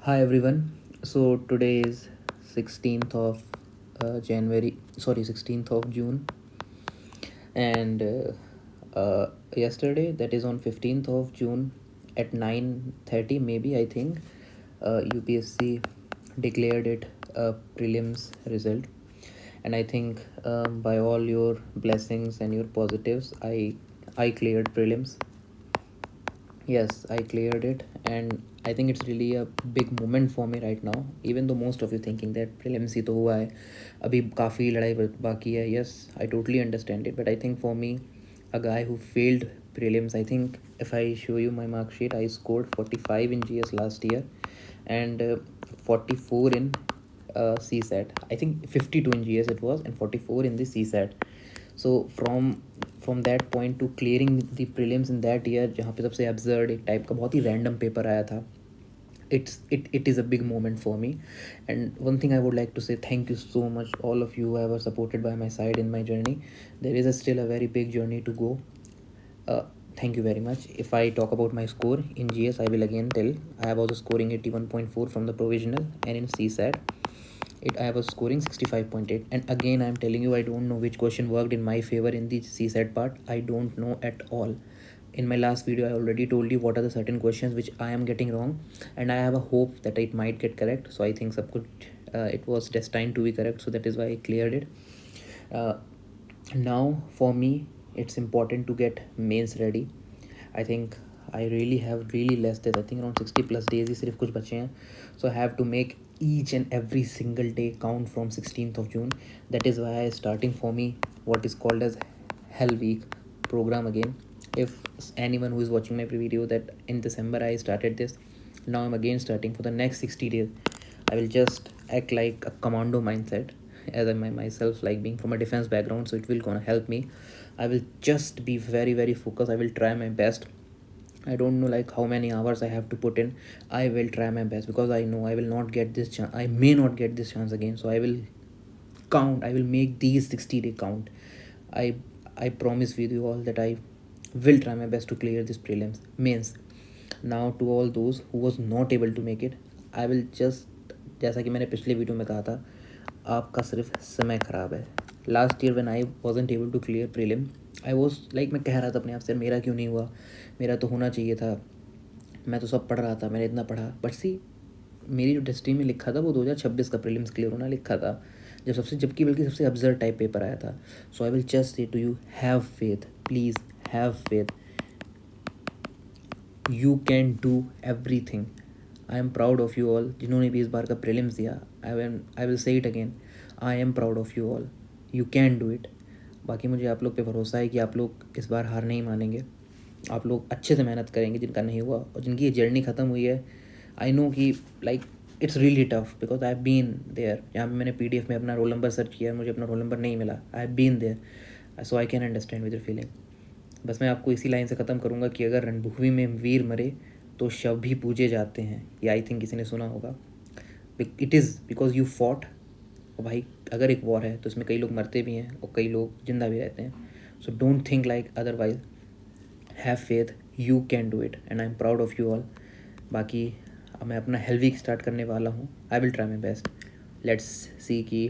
Hi everyone. So today is 16th of January, sorry, 16th of June, and yesterday, that is on 15th of June at 9:30, maybe I think, UPSC declared it a prelims result, and I think by all your blessings and your positives, I cleared prelims. Yes, I cleared it, and I think it's really a big moment for me right now. Even though most of you thinking that prelims ही तो हुआ है, अभी काफ़ी लड़ाई बाकी है. Yes, I totally understand it, but I think for me, a guy who failed prelims, I think if I show you my mark sheet, I scored 45 in GS last year, and 44 in CSAT. I think 52 in GS it was, and 44 in the CSAT. So from that point to clearing the prelims in that year, जहाँ पे सबसे absurd एक type का बहुत ही random paper आया था, it is a big moment for me. And one thing I would like to say, thank you so much all of you who have supported by my side in my journey. There is still a very big journey to go. uh, Thank you very much. If I talk about my score in GS, I will again tell I was scoring 81.4 from the provisional, and in CSAT I was scoring 65.8. And again, I'm telling you, I don't know which question worked in my favor in the CSAT part. I don't know at all. In my last video, I already told you what are the certain questions which I am getting wrong, and I have a hope that it might get correct. So I think it was destined to be correct. So that is why I cleared it. Uh, Now for me, it's important to get mains ready. I think I really have really less days. I think around 60 plus days ही सिर्फ कुछ बचे हैं. So I have to make each and every single day count from 16th of June. That is why I starting for me what is called as Hell Week program again. If anyone who is watching my video that in December I started this, now I'm again starting for the next 60 days. I will just act like a commando mindset, as I myself like being from a defense background, so it will gonna help me. I will just be very focused. I will try my best. I don't know like how many hours I have to put in. I will try my best because I know I will not get this chance. I may not get this chance again. So I will count. I will make these 60-day count. I I promise with you all that I will try my best to clear this prelims mains. Now to all those who was not able to make it, I will just, जैसा कि मैंने पिछले video में कहा था, आपका सिर्फ समय ख़राब है. Last year when I wasn't able to clear prelim, I was like, मैं कह रहा था अपने आप से मेरा क्यों नहीं हुआ, मेरा तो होना चाहिए था, मैं तो सब पढ़ रहा था, मैंने इतना पढ़ा. बट सी, मेरी जो डेस्टिनी में लिखा था वो 2026 का प्रीलिम्स क्लियर होना लिखा था, जबकि बल्कि सबसे अब्जर्ड टाइप पेपर आया था. So I will just say to you, have faith, please have faith. You can do everything. I am proud of you all जिन्होंने भी इस बार का प्रीलिम्स दिया. I will say it again, I am proud of you all. You can do it. बाकी मुझे आप लोग पे भरोसा है कि आप लोग इस बार हार नहीं मानेंगे. आप लोग अच्छे से मेहनत करेंगे, जिनका नहीं हुआ और जिनकी ये जर्नी ख़त्म हुई है. आई नो कि like it's really tough because I have been there. यहाँ पे मैंने PDF में अपना रोल नंबर सर्च किया, मुझे अपना रोल नंबर नहीं मिला. I have been there, so I can understand with your feeling. बस मैं आपको इसी लाइन से ख़त्म करूँगा कि अगर रणभूमि में वीर मरे तो शव भी पूजे जाते हैं. ये आई थिंक किसी ने सुना होगा. It is because you fought. और भाई, अगर एक वॉर है तो इसमें कई लोग मरते भी हैं और कई लोग जिंदा भी रहते हैं. So don't think like otherwise. Have faith, you can do it, and I am proud of you all. बाकी अब मैं अपना हेल वीक स्टार्ट करने वाला हूँ. I will try my best. Let's see कि